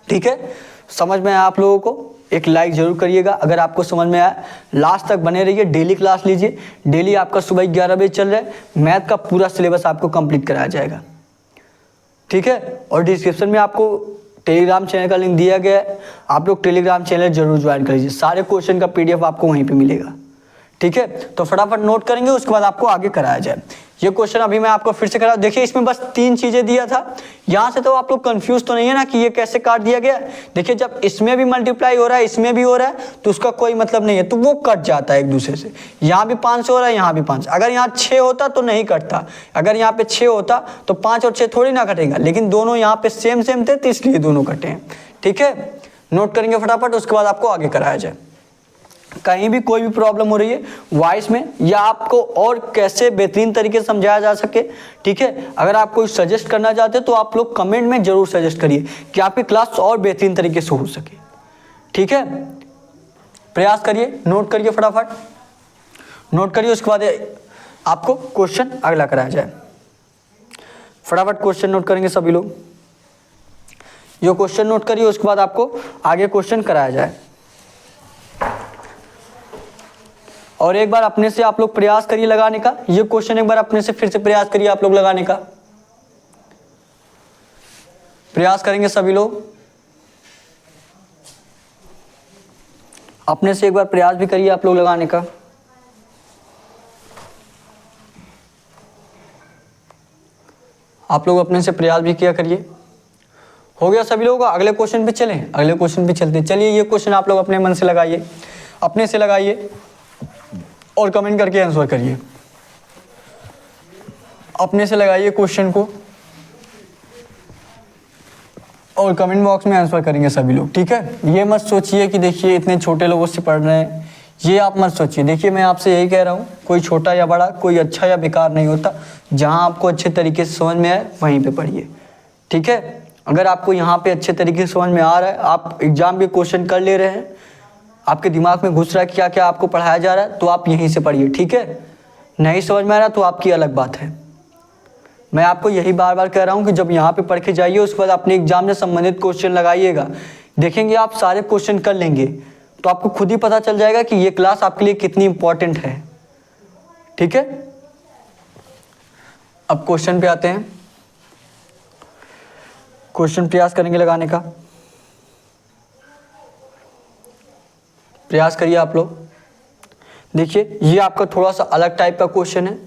ठीक है, समझ में आया आप लोगों को? एक लाइक जरूर करिएगा अगर आपको समझ में आया। लास्ट तक बने रहिए, डेली क्लास लीजिए। डेली आपका सुबह 11 बजे चल रहा है, मैथ का पूरा सिलेबस आपको कंप्लीट कराया जाएगा। ठीक है, और डिस्क्रिप्शन में आपको टेलीग्राम चैनल का लिंक दिया गया है, आप लोग टेलीग्राम चैनल जरूर ज्वाइन कर लीजिए। सारे क्वेश्चन का PDF आपको वहीं पे मिलेगा। ठीक है, तो फटाफट नोट करेंगे, उसके बाद आपको आगे कराया जाए। ये क्वेश्चन अभी मैं आपको फिर से करा, देखिए इसमें बस 3 चीजें दिया था। यहाँ से तो आप लोग कंफ्यूज तो नहीं है ना कि ये कैसे काट दिया गया। देखिए जब इसमें भी मल्टीप्लाई हो रहा है, इसमें भी हो रहा है, तो उसका कोई मतलब नहीं है, तो वो कट जाता है एक दूसरे से। यहाँ भी 5 हो रहा है, यहाँ भी 5। अगर यहाँ 6 होता तो नहीं कटता, अगर यहाँ पे 6 होता तो 5 और 6 थोड़ी ना कटेगा, लेकिन दोनों यहाँ पे सेम थे तो इसलिए दोनों कटे हैं। ठीक है, नोट करेंगे फटाफट, उसके बाद आपको आगे कराया जाए। कहीं भी कोई भी प्रॉब्लम हो रही है वॉइस में, या आपको और कैसे बेहतरीन तरीके से समझाया जा सके, ठीक है, अगर आप कोई सजेस्ट करना चाहते हैं तो आप लोग कमेंट में जरूर सजेस्ट करिए कि आपकी क्लास और बेहतरीन तरीके से हो सके। ठीक है, प्रयास करिए, नोट करिए फटाफट, नोट करिए, उसके बाद आपको क्वेश्चन अगला कराया जाए। फटाफट क्वेश्चन नोट करेंगे सभी लोग, ये क्वेश्चन नोट करिए, उसके बाद आपको आगे क्वेश्चन कराया जाए। और एक बार अपने से आप लोग प्रयास करिए लगाने का, ये क्वेश्चन एक बार अपने से फिर से प्रयास करिए आप लोग लगाने का। प्रयास करेंगे सभी लोग, अपने से एक बार प्रयास भी करिए आप लोग लगाने का। आप लोग अपने से प्रयास भी किया करिए। हो गया सभी लोगों का? अगले क्वेश्चन पे चलें, अगले क्वेश्चन पे चलते। चलिए ये क्वेश्चन आप लोग अपने मन से लगाइए, अपने से लगाइए और कमेंट करके आंसर करिए। अपने से लगाइए क्वेश्चन को और कमेंट बॉक्स में आंसर करेंगे सभी लोग। ठीक है, ये मत सोचिए कि देखिए इतने छोटे लोगों से पढ़ रहे हैं, ये आप मत सोचिए। देखिए मैं आपसे यही कह रहा हूँ, कोई छोटा या बड़ा, कोई अच्छा या बेकार नहीं होता। जहाँ आपको अच्छे तरीके से समझ में आए वहीं पे पढ़िए। ठीक है, अगर आपको यहाँ पे अच्छे तरीके से समझ में आ रहा है, आप एग्जाम के क्वेश्चन कर ले रहे हैं, आपके दिमाग में घुस रहा है क्या क्या आपको पढ़ाया जा रहा है, तो आप यहीं से पढ़िए। ठीक है, नहीं समझ में आ रहा तो आपकी अलग बात है। मैं आपको यही बार बार कह रहा हूँ कि जब यहाँ पे पढ़ के जाइए, उसके बाद अपने एग्जाम से संबंधित क्वेश्चन लगाइएगा। देखेंगे आप सारे क्वेश्चन कर लेंगे तो आपको खुद ही पता चल जाएगा कि ये क्लास आपके लिए कितनी इंपॉर्टेंट है। ठीक है, अब क्वेश्चन पे आते हैं। क्वेश्चन प्रयास करेंगे लगाने का, प्रयास करिए आप लोग। देखिए ये आपका थोड़ा सा अलग टाइप का क्वेश्चन है,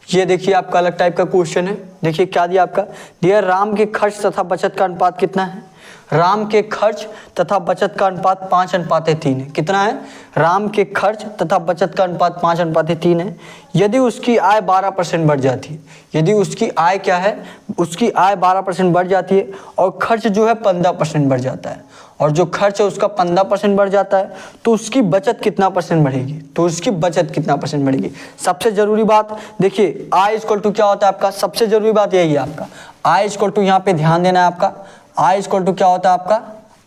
ये देखिए आपका अलग टाइप का क्वेश्चन है। देखिए क्या दिया आपका, दिया राम के खर्च तथा बचत का अनुपात कितना है। राम के खर्च तथा बचत का अनुपात 5:3 है। कितना है, राम के खर्च तथा बचत का अनुपात 5:3 है। यदि उसकी आय 12% बढ़ जाती है, यदि उसकी आय क्या है, उसकी आय 12% बढ़ जाती है और खर्च जो है 15% बढ़ जाता है, और जो खर्च है उसका 15% बढ़ जाता है, तो उसकी बचत कितना % बढ़ेगी, तो उसकी बचत कितना % बढ़ेगी। सबसे जरूरी बात देखिए, आय इक्वल टू क्या होता है आपका, सबसे जरूरी बात यही है आपका, आय इक्वल टू यहाँ पे ध्यान देना है आपका। आय इक्वल टू क्या होता है आपका,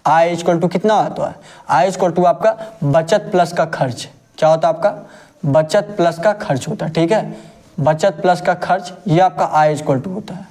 आय इक्वल टू कितना होता है, आय इक्वल टू आपका बचत प्लस का खर्च। क्या होता है आपका, बचत प्लस का खर्च होता है। ठीक है, बचत प्लस का खर्च, ये आपका आय इक्वल टू होता है।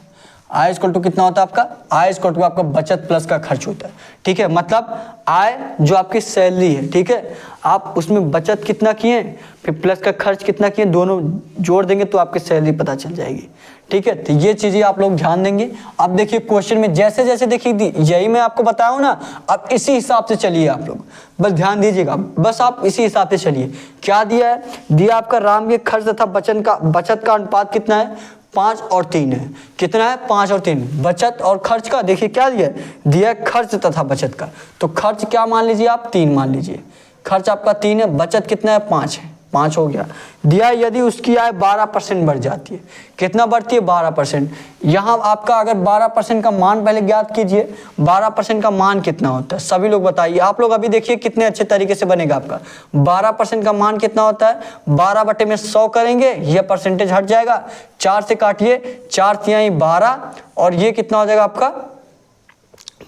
आय इक्वल टू कितना होता है आपका, आय इक्वल टू आपका बचत प्लस का खर्च होता है। ठीक है, मतलब आय जो आपकी सैलरी है, ठीक है, आप उसमें बचत कितना किए फिर प्लस का खर्च कितना किए, दोनों जोड़ देंगे तो आपकी सैलरी पता चल जाएगी। ठीक है, तो ये चीजें आप लोग ध्यान देंगे। अब देखिए क्वेश्चन में जैसे जैसे देखिए, यही मैं आपको बताऊं ना, आप इसी हिसाब से चलिए। आप लोग बस ध्यान दीजिएगा, बस आप इसी हिसाब से चलिए। क्या दिया है, दिया आपका राम के खर्च तथा बचत का अनुपात कितना है, 5 और 3 है। कितना है? 5 और 3। बचत और खर्च का देखिए क्या दिया है? दिया है खर्च तथा बचत का। तो खर्च क्या मान लीजिए आप? 3 मान लीजिए। खर्च आपका 3 है, बचत कितना है? 5 है। 5 हो गया। दिया यदि उसकी आय 12% बढ़ जाती है। कितना बढ़ती है? 12%। यहाँ आपका अगर 12% का मान पहले ज्ञात कीजिए। 12% का मान कितना होता है? सभी लोग बताइए। आप लोग अभी देखिए कितने अच्छे तरीके से बनेगा आपका। 12% का मान कितना होता है? 12/100 करेंगे, यह परसेंटेज हट जाएगा। 4 से काटिए, 4 तिहाई 12 और ये कितना हो जाएगा आपका?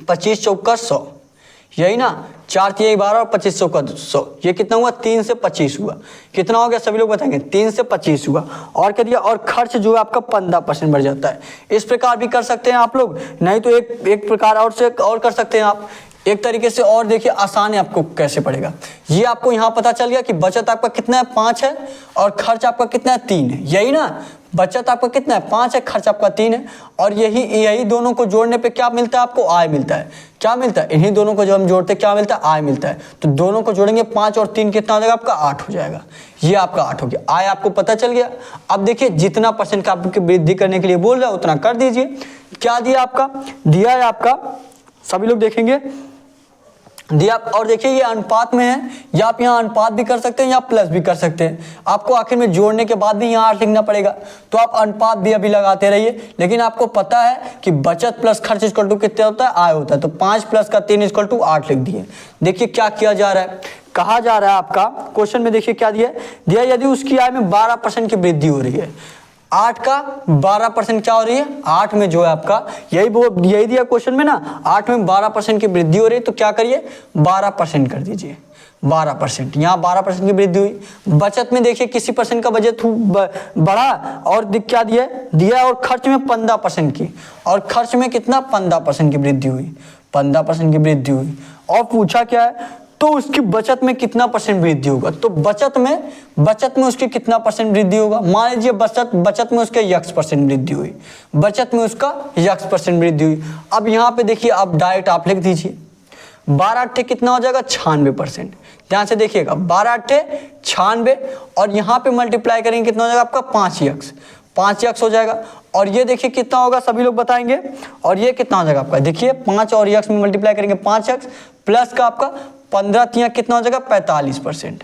25 चौका 100। यही ना? 4 तिहाई 12 और 25 चौका 100। ये कितना हुआ? 3 से 25 हुआ। कितना हो गया? सभी लोग बताएंगे। 3 से 25 हुआ। और क्या दिया? और खर्च जो है आपका 15% बढ़ जाता है। इस प्रकार भी कर सकते हैं आप लोग, नहीं तो एक प्रकार और से और कर सकते हैं आप। एक तरीके से और देखिए आसान है, आपको कैसे पड़ेगा। ये आपको यहाँ पता चल गया कि बचत आपका कितना है? 5 है और खर्च आपका कितना है? 3 है। यही ना? बचत आपका कितना है? 5 है, खर्च आपका 3 है। और यही दोनों को जोड़ने पे क्या मिलता है आपको? आय मिलता है। क्या मिलता है? इन्हीं दोनों को जब हम जोड़ते हैं क्या मिलता है? आय मिलता है। तो दोनों को जोड़ेंगे, 5 और 3 कितना हो जाएगा आपका? 8 हो जाएगा। ये आपका 8 हो गया। आय आपको पता चल गया। अब देखिए जितना परसेंट का आपकी वृद्धि करने के लिए बोल रहा है उतना कर दीजिए। क्या दिया आपका? दिया है आपका, सभी लोग देखेंगे दिया। और देखिए ये अनुपात में है, या आप यहाँ अनुपात भी कर सकते हैं या प्लस भी कर सकते हैं। आपको आखिर में जोड़ने के बाद भी यहाँ 8 लिखना पड़ेगा, तो आप अनुपात भी अभी लगाते रहिए। लेकिन आपको पता है कि बचत प्लस खर्च इक्वल टू कितना होता है? आय होता है। तो 5 + 3 इक्वल टू 8 लिख दिए। देखिए क्या किया जा रहा है, कहा जा रहा है आपका क्वेश्चन में। देखिए क्या दिया? दिया यदि उसकी आय में 12% की वृद्धि हो रही है। 8 का 12% क्या हो रही है? 8 में जो है आपका यही दिया क्वेश्चन में ना, 8 में 12% की वृद्धि हो रही है। तो क्या करिए? 12% कर दीजिए। 12%, यहाँ 12% की वृद्धि हुई। बचत में देखिए किसी परसेंट का बजट बढ़ा और क्या दिया और खर्च में 15% की, और खर्च में कितना? 15% की वृद्धि हुई। 15% की वृद्धि हुई। और पूछा क्या है? तो उसकी बचत में कितना परसेंट वृद्धि होगा? तो बचत में उसकी कितना परसेंट वृद्धि होगा? मान लीजिए बचत में उसके x% वृद्धि हुई। बचत में उसका x% वृद्धि हुई। अब यहाँ पे देखिए आप डायरेक्ट आप लिख दीजिए। 12 कितना हो जाएगा? 96%। ध्यान से देखिएगा, 12 96 और यहाँ पे मल्टीप्लाई करेंगे कितना हो जाएगा आपका? 5x हो जाएगा। और ये देखिए कितना होगा? सभी लोग बताएंगे। और ये कितना हो जाएगा आपका? देखिए 5 और x में मल्टीप्लाई करेंगे 5x प्लस का आपका 15 तिहाई कितना हो जाएगा? 45%।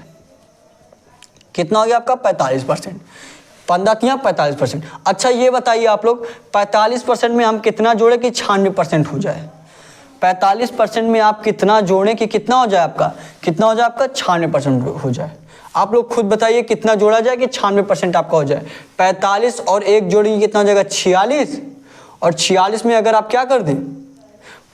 कितना हो गया आपका? 45%। 15 तिहाई 45%। अच्छा ये बताइए आप लोग, 45% में हम कितना जोड़े कि 96% हो जाए? 45% में आप कितना जोड़ें कि कितना हो जाए आपका? कितना हो जाए आपका? 96% हो जाए। आप लोग खुद बताइए कितना जोड़ा जाए कि 96% आपका हो जाए? 45 और 1 जोड़ेंगे कितना हो जाएगा? 46। और 46 में अगर आप क्या कर दें?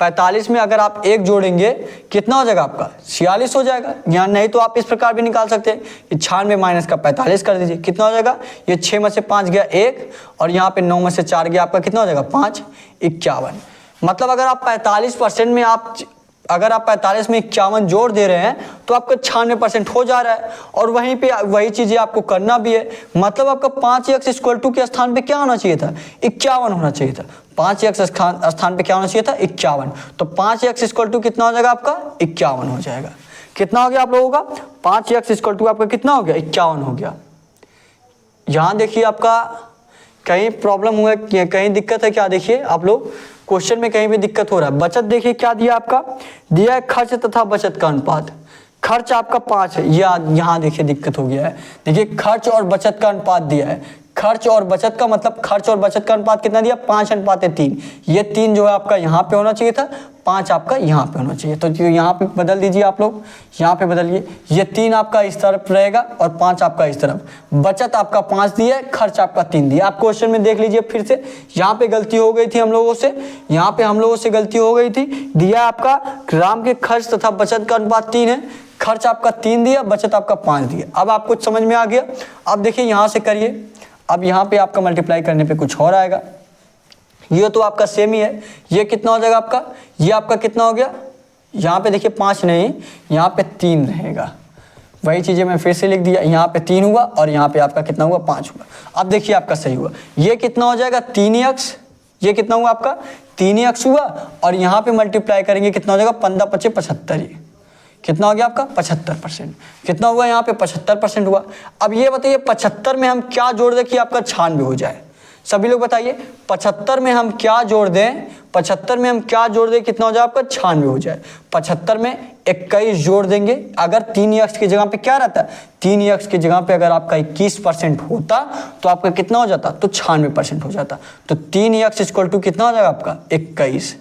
45 में अगर आप 1 जोड़ेंगे कितना हो जाएगा आपका? 46 हो जाएगा। यहाँ नहीं तो आप इस प्रकार भी निकाल सकते हैं कि 96 माइनस का 45 कर दीजिए। कितना हो जाएगा? ये 6 में से 5 गया 1 और यहाँ पे 9 में से 4 गया आपका कितना हो जाएगा? 5, 51। मतलब अगर आप 45% में अगर आप 45 में 51 जोड़ दे रहे हैं तो आपका 96% हो जा रहा है। और वहीं पे वही चीज़ें आपको करना भी है। मतलब आपका 5x = के स्थान पे क्या होना चाहिए था? 51 होना चाहिए था। 5x स्थान पे क्या होना चाहिए था? 51। तो 5x = कितना हो जाएगा आपका? 51 हो जाएगा। कितना हो गया आप लोगों का? 5x = आपका कितना हो गया? 51 हो गया। यहाँ देखिए आपका कहीं प्रॉब्लम हुआ है, कहीं दिक्कत है क्या? देखिए आप लोग क्वेश्चन में कहीं भी दिक्कत हो रहा है। बचत देखिए क्या दिया आपका? दिया है खर्च तथा बचत का अनुपात। खर्च आपका 5 है, यहाँ देखिए दिक्कत हो गया है। देखिए खर्च और बचत का अनुपात दिया है। खर्च और बचत का मतलब खर्च और बचत का अनुपात कितना दिया? 5:3। ये 3 जो है आपका यहाँ पे होना चाहिए था, 5 आपका यहाँ पे होना चाहिए। तो यहाँ पे बदल दीजिए आप लोग, यहाँ पे बदलिए। ये 3 आपका इस तरफ रहेगा और 5 आपका इस तरफ। बचत आपका 5 दिया है, खर्च आपका 3 दिया। आप क्वेश्चन में देख लीजिए फिर से, यहाँ पे गलती हो गई थी हम लोगों से, यहाँ पे हम लोगों से गलती हो गई थी। दिया आपका ग्राम के खर्च तथा बचत का अनुपात 3 है। खर्च आपका 3 दिया, बचत आपका 5 दिया। अब आपको समझ में आ गया। अब देखिए यहाँ से करिए। अब यहाँ पे आपका मल्टीप्लाई करने पे कुछ और आएगा। ये तो आपका सेम ही है। ये कितना हो जाएगा आपका? ये आपका कितना हो गया? यहाँ पे देखिए 5 नहीं, यहाँ पे 3 रहेगा। वही चीज़ें मैं फिर से लिख दिया। यहाँ पे 3 हुआ और यहाँ पे आपका कितना हुआ? 5 हुआ। अब देखिए आपका सही हुआ। ये कितना हो जाएगा? 3x। ये कितना हुआ आपका? 3x हुआ। और यहाँ पे मल्टीप्लाई करेंगे कितना हो जाएगा? 15×5 = 75। कितना हो गया आपका? 75%। कितना हुआ यहाँ पे? 75% हुआ। अब ये बताइए 75 में हम क्या जोड़ दें कि आपका 96 हो जाए? सभी लोग बताइए 75 में हम क्या जोड़ दें, 75 में हम क्या जोड़ दें, कितना हो जाए आपका 96 हो जाए। 75 में 21 जोड़ देंगे, अगर 3x की जगह पे क्या रहता है, 3x की जगह पे अगर आपका 21% होता तो आपका कितना हो जाता, तो 96% हो जाता। तो 3x इक्वल टू कितना हो जाएगा आपका 21,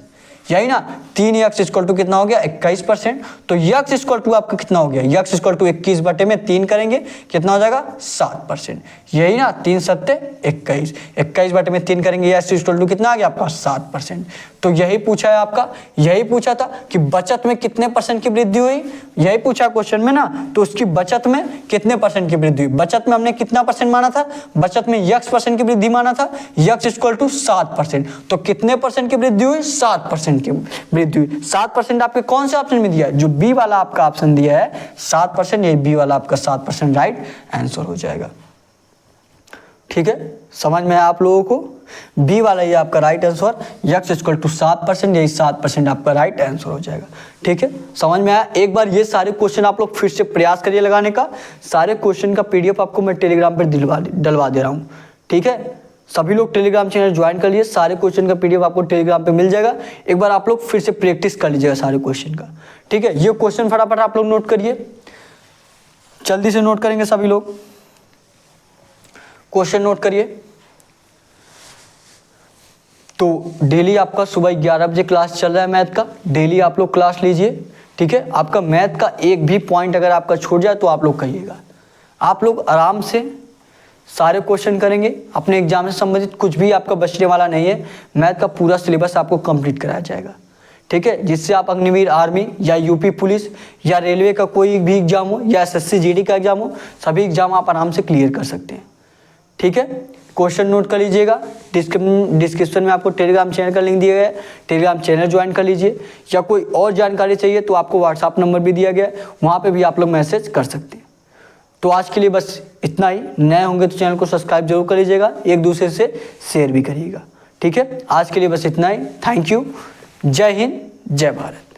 यही ना। 3x इक्वल टू कितना हो गया 21%। तो x इक्वल टू आपका कितना हो गया, x इक्वल टू 21 बटे में 3 करेंगे कितना हो जाएगा 7%, यही ना। 3 सत्ते 21, 21 बटे में 3 करेंगे, x इक्वल टू कितना आ गया आपका 7%। तो यही पूछा है आपका, यही पूछा था कि बचत में कितने परसेंट की वृद्धि हुई, यही पूछा क्वेश्चन में ना। तो उसकी बचत में कितने परसेंट की वृद्धि हुई, बचत में हमने कितना परसेंट माना था, बचत में x% की वृद्धि माना था, x इक्वल टू 7%। तो कितने परसेंट की वृद्धि हुई, 7% की वृद्धि हुई। 7% आपके कौन से ऑप्शन में दिया है, जो बी वाला आपका ऑप्शन दिया है 7%, यही बी वाला आपका 7% राइट आंसर हो जाएगा। ठीक है, समझ में आया आप लोगों को, बी वाला ये आपका right answer, x equal to 7%, यही 7% आपका राइट आंसर हो जाएगा। ठीक है, समझ में आया। एक बार ये सारे क्वेश्चन आप लोग फिर से प्रयास करिए लगाने का। सारे क्वेश्चन का पीडीएफ आपको मैं टेलीग्राम पर डलवा दे रहा हूँ। ठीक है, सभी लोग टेलीग्राम चैनल ज्वाइन कर लिए, सारे क्वेश्चन का पीडीएफ आपको टेलीग्राम पे मिल जाएगा। एक बार आप लोग फिर से प्रैक्टिस कर लीजिएगा सारे क्वेश्चन का। ठीक है, ये क्वेश्चन फटाफट आप लोग नोट करिए, जल्दी से नोट करेंगे सभी लोग, क्वेश्चन नोट करिए। तो डेली आपका सुबह 11 बजे क्लास चल रहा है मैथ का, डेली आप लोग क्लास लीजिए। ठीक है, आपका मैथ का एक भी पॉइंट अगर आपका छूट जाए तो आप लोग कहिएगा। आप लोग आराम से सारे क्वेश्चन करेंगे, अपने एग्जाम से संबंधित कुछ भी आपका बचने वाला नहीं है। मैथ का पूरा सिलेबस आपको कंप्लीट कराया जाएगा। ठीक है, जिससे आप अग्निवीर आर्मी या यूपी पुलिस या रेलवे का कोई भी एग्जाम हो या एसएससी जीडी का एग्जाम हो, सभी एग्जाम आप आराम से क्लियर कर सकते हैं। ठीक है, क्वेश्चन नोट कर लीजिएगा। डिस्क्रिप्शन में आपको टेलीग्राम चैनल का लिंक दिया गया है, टेलीग्राम चैनल ज्वाइन कर लीजिए। या कोई और जानकारी चाहिए तो आपको व्हाट्सएप नंबर भी दिया गया है, वहाँ पे भी आप लोग मैसेज कर सकते हैं। तो आज के लिए बस इतना ही। नए होंगे तो चैनल को सब्सक्राइब जरूर कर लीजिएगा, एक दूसरे से शेयर भी करिएगा। ठीक है, आज के लिए बस इतना ही। थैंक यू, जय हिंद, जय भारत।